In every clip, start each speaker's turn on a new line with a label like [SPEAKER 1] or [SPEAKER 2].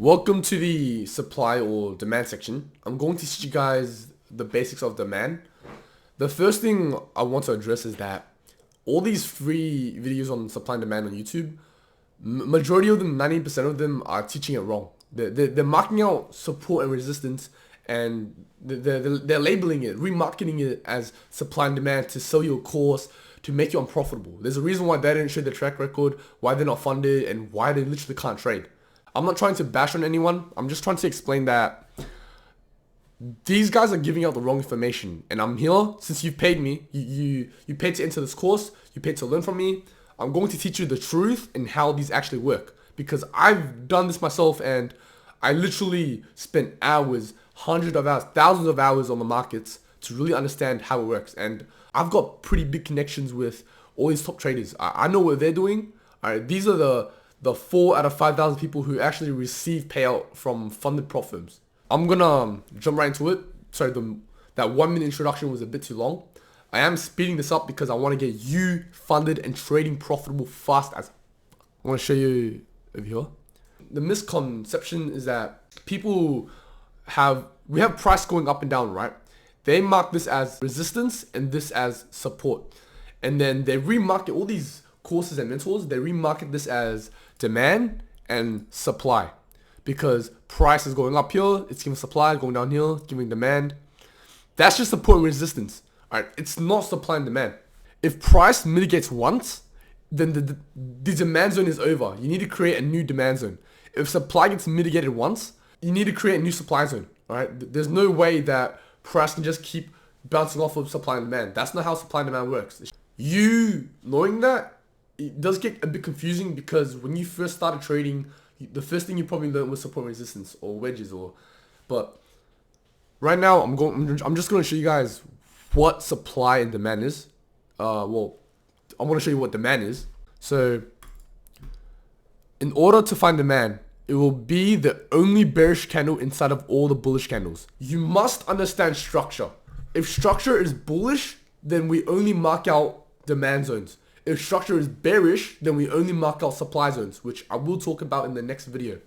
[SPEAKER 1] Welcome to the supply or demand section. I'm going to teach you guys the basics of demand. The first thing I want to address is that all these free videos on supply and demand on YouTube, majority of them, 90% of them are teaching it wrong. They're marking out support and resistance, and they're labeling it, remarketing it as supply and demand to sell you a course, to make you unprofitable. There's a reason why they didn't show their track record, why they're not funded, and why they literally can't trade. I'm not trying to bash on anyone. I'm just trying to explain that these guys are giving out the wrong information, and I'm here since you've paid me. You paid to enter this course. You paid to learn from me. I'm going to teach you the truth and how these actually work, because I've done this myself, and I literally spent hours, hundreds of hours, thousands of hours on the markets to really understand how it works. And I've got pretty big connections with all these top traders. I know what they're doing. All right, these are the 4 out of 5,000 people who actually receive payout from funded prop firms. I'm gonna jump right into it. Sorry, that 1 minute introduction was a bit too long. I am speeding this up because I want to get you funded and trading profitable fast as. I want to show you over here. The misconception is that we have price going up and down, right? They mark this as resistance and this as support. And then they remarket all these courses and mentors, they remarket this as demand and supply, because price is going up here, it's giving supply, going down here, giving demand. That's just support and resistance. Alright, it's not supply and demand. If price mitigates once, then the demand zone is over. You need to create a new demand zone. If supply gets mitigated once, you need to create a new supply zone. Alright, there's no way that price can just keep bouncing off of supply and demand. That's not how supply and demand works. You knowing that, it does get a bit confusing, because when you first started trading, the first thing you probably learned was support and resistance or wedges, but right now I'm just going to show you guys what supply and demand is. Well, I want to show you what demand is. So in order to find demand, it will be the only bearish candle inside of all the bullish candles. You must understand structure. If structure is bullish, then we only mark out demand zones. If structure is bearish, then we only mark out supply zones, which I will talk about in the next video.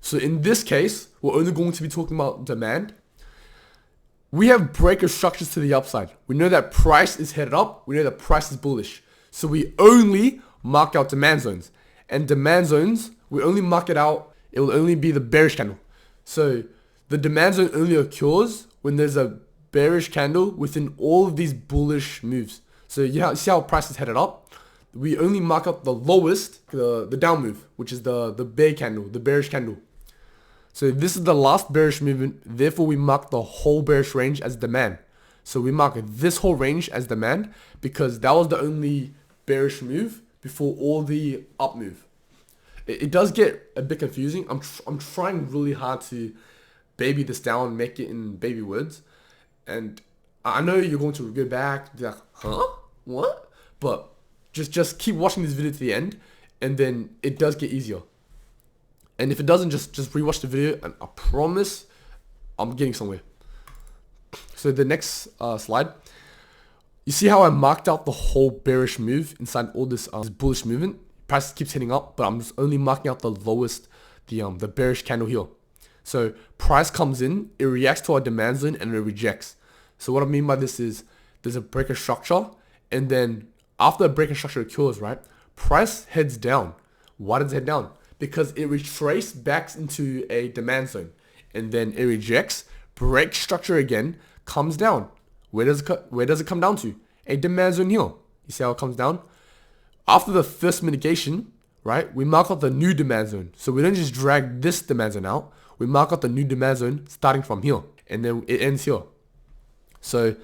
[SPEAKER 1] So in this case, we're only going to be talking about demand. We have breaker structures to the upside. We know that price is headed up. We know that price is bullish. So we only mark out demand zones. And demand zones, we only mark it out. It will only be the bearish candle. So the demand zone only occurs when there's a bearish candle within all of these bullish moves. So you see how price is headed up? We only mark up the lowest, the down move, which is the bear candle, the bearish candle. So this is the last bearish movement. Therefore, we mark the whole bearish range as demand. So we mark this whole range as demand because that was the only bearish move before all the up move. It does get a bit confusing. I'm trying really hard to baby this down, make it in baby words. And I know you're going to go back, be like, huh? What? But just keep watching this video to the end, and then it does get easier. And if it doesn't, just rewatch the video, and I promise I'm getting somewhere. So the next slide, you see how I marked out the whole bearish move inside all this bullish movement. Price keeps hitting up, but I'm just only marking out the lowest, the bearish candle here. So price comes in, it reacts to our demand zone, and it rejects. So what I mean by this is there's a breaker structure, and then after a breaker structure occurs, right, price heads down. Why does it head down? Because it retraces back into a demand zone, and then it rejects, break structure again, comes down. Where does it come down to? A demand zone here. You see how it comes down? After the first mitigation, right, we mark out the new demand zone. So we don't just drag this demand zone out. We mark out the new demand zone starting from here, and then it ends here. So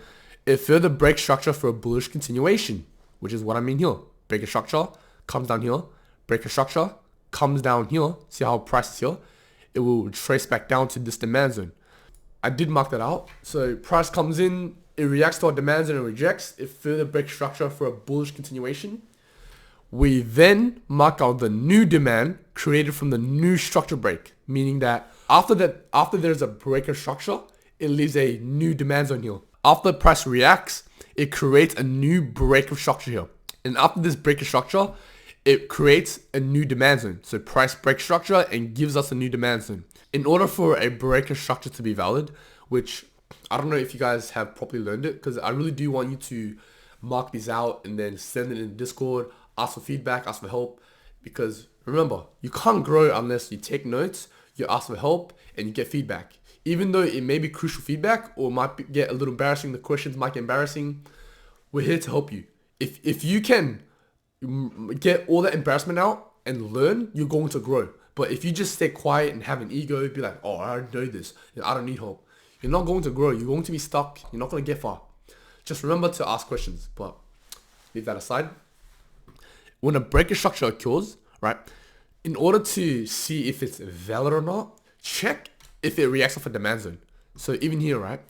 [SPEAKER 1] it further breaks structure for a bullish continuation, which is what I mean here. Breaker structure comes down here. Breaker structure comes down here. See how price is here? It will trace back down to this demand zone. I did mark that out. So price comes in, it reacts to our demand zone and rejects. It further breaks structure for a bullish continuation. We then mark out the new demand created from the new structure break, meaning that after there's a breaker structure, it leaves a new demand zone here. After the price reacts, it creates a new breaker structure here. And after this breaker structure, it creates a new demand zone. So price breaks structure and gives us a new demand zone. In order for a breaker structure to be valid, which I don't know if you guys have properly learned it, because I really do want you to mark these out and then send it in Discord, ask for feedback, ask for help. Because remember, you can't grow unless you take notes, you ask for help, and you get feedback. Even though it may be crucial feedback or get a little embarrassing, the questions might get embarrassing, we're here to help you. If you can get all that embarrassment out and learn, you're going to grow. But if you just stay quiet and have an ego, be like, oh, I already know this, I don't need help, you're not going to grow. You're going to be stuck. You're not going to get far. Just remember to ask questions. But leave that aside. When a breaker structure occurs, right, in order to see if it's valid or not, check if it reacts off a demand zone. So even here, right,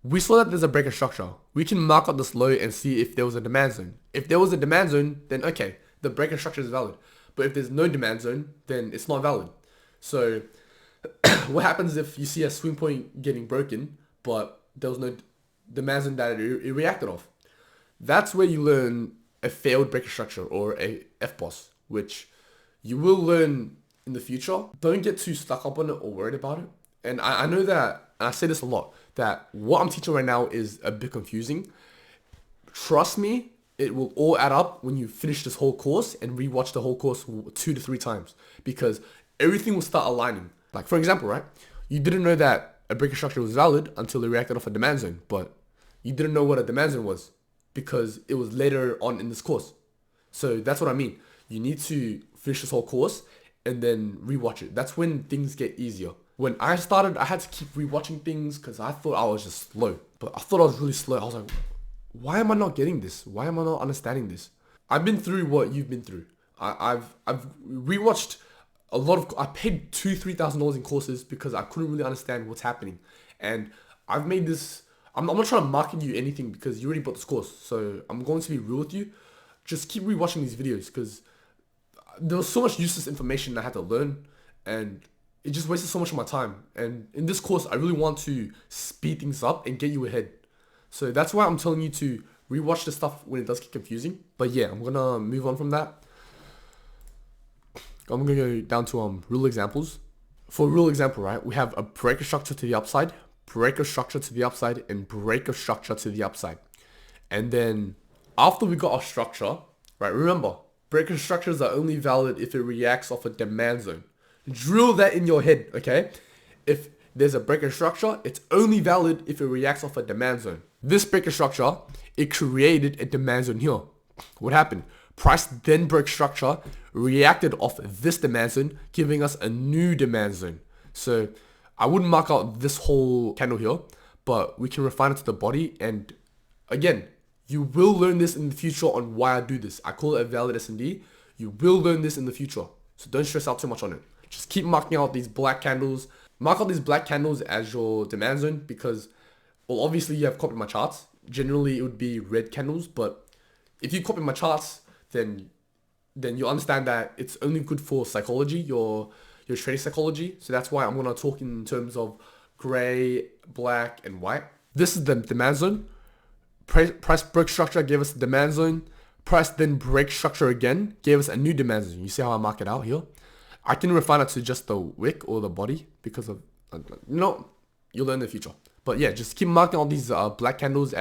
[SPEAKER 1] we saw that there's a breaker structure. We can mark out this low and see if there was a demand zone. If there was a demand zone, then okay, the breaker structure is valid. But if there's no demand zone, then it's not valid. So what happens if you see a swing point getting broken, but there was no demand zone that it reacted off? That's where you learn a failed breaker structure or a FBOSS, which you will learn in the future. Don't get too stuck up on it or worried about it. And I know that, and I say this a lot, that what I'm teaching right now is a bit confusing. Trust me, it will all add up when you finish this whole course and rewatch the whole course 2 to 3 times, because everything will start aligning. Like for example, right, you didn't know that a breaker structure was valid until it reacted off a demand zone, but you didn't know what a demand zone was because it was later on in this course. So that's what I mean. You need to finish this whole course and then rewatch it. That's when things get easier. When I started, I had to keep rewatching things because I thought I was just slow. But I thought I was really slow. I was like, why am I not getting this? Why am I not understanding this? I've been through what you've been through. I've rewatched a lot of. I paid $2,000-$3,000 in courses because I couldn't really understand what's happening. And I've made this. I'm not trying to market you anything because you already bought this course. So I'm going to be real with you. Just keep rewatching these videos because there was so much useless information I had to learn, and it just wasted so much of my time. And in this course, I really want to speed things up and get you ahead. So that's why I'm telling you to rewatch the stuff when it does get confusing. But yeah, I'm gonna move on from that. I'm gonna go down to real examples. For a real example, right, we have a breaker structure to the upside, breaker structure to the upside, and breaker structure to the upside. And then after we got our structure, right, remember, breaker structures are only valid if it reacts off a demand zone. Drill that in your head, okay? If there's a breaker structure, it's only valid if it reacts off a demand zone. This breaker structure, it created a demand zone here. What happened? Price then broke structure, reacted off this demand zone, giving us a new demand zone. So I wouldn't mark out this whole candle here, but we can refine it to the body. And again, you will learn this in the future on why I do this. I call it a valid S&D. You will learn this in the future. So don't stress out too much on it. Just keep marking out these black candles. Mark out these black candles as your demand zone because, well, obviously you have copied my charts. Generally, it would be red candles. But if you copy my charts, then you understand that it's only good for psychology, your trading psychology. So that's why I'm going to talk in terms of gray, black, and white. This is the demand zone. Price break structure gave us the demand zone. Price then break structure again gave us a new demand zone. You see how I mark it out here? I can refine it to just the wick or the body because of, you'll learn in the future. But yeah, just keep marking all these black candles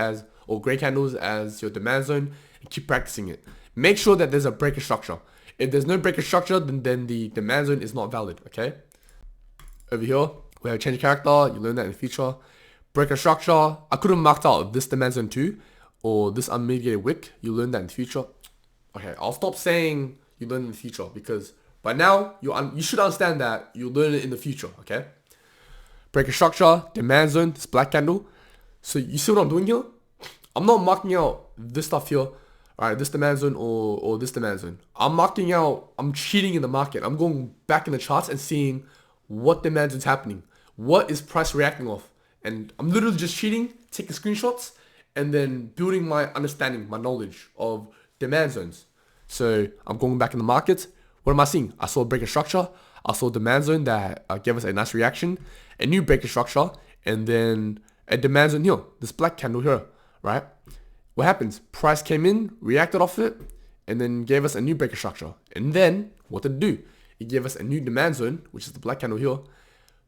[SPEAKER 1] or gray candles as your demand zone and keep practicing it. Make sure that there's a breaker structure. If there's no breaker structure, then the demand zone is not valid, okay? Over here, we have change character. You learn that in the future. Breaker structure. I could have marked out this demand zone too, or this unmitigated wick. You learn that in the future. Okay, I'll stop saying you learn in the future because by now you should understand that you learn it in the future. Okay. Breaker structure, demand zone, this black candle. So you see what I'm doing here? I'm not marking out this stuff here. Alright, this demand zone or this demand zone. I'm cheating in the market. I'm going back in the charts and seeing what demand zone's happening. What is price reacting off? And I'm literally just cheating, taking screenshots, and then building my understanding, my knowledge of demand zones. So I'm going back in the market. What am I seeing? I saw a breaker structure. I saw a demand zone that gave us a nice reaction, a new breaker structure, and then a demand zone here, this black candle here, right? What happens? Price came in, reacted off it, and then gave us a new breaker structure. And then what did it do? It gave us a new demand zone, which is the black candle here.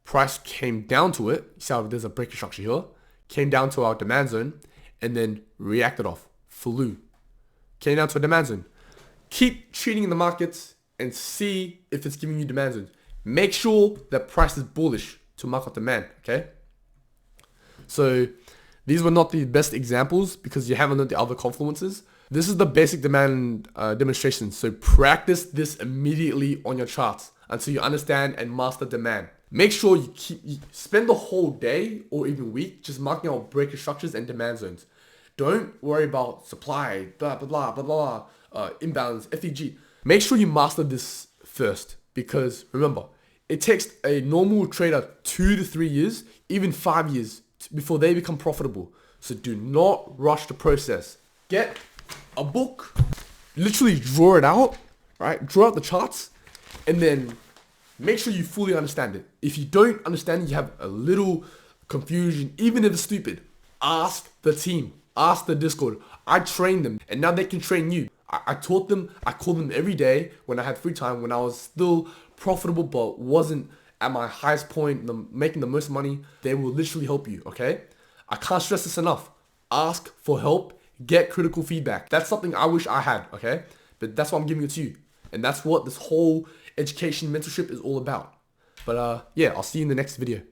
[SPEAKER 1] Price came down to it. You see how there's a breaker structure here? Came down to our demand zone and then reacted off. Flew. Came down to a demand zone. Keep treating the markets and see if it's giving you demand zones. Make sure that price is bullish to mark out demand, okay? So these were not the best examples because you haven't learned the other confluences. This is the basic demand demonstration. So practice this immediately on your charts until you understand and master demand. Make sure you spend the whole day or even week just marking out breaker structures and demand zones. Don't worry about supply, blah, blah, blah, blah, blah, imbalance, FEG. Make sure you master this first because remember, it takes a normal trader 2 to 3 years, even 5 years before they become profitable. So do not rush the process. Get a book, literally draw it out, right? Draw out the charts and then make sure you fully understand it. If you don't understand it, you have a little confusion, even if it's stupid, ask the team, ask the Discord. I trained them and now they can train you. I taught them, I called them every day when I had free time, when I was still profitable but wasn't at my highest point, making the most money. They will literally help you, okay? I can't stress this enough. Ask for help, get critical feedback. That's something I wish I had, okay? But that's why I'm giving it to you. And that's what this whole education mentorship is all about. But yeah, I'll see you in the next video.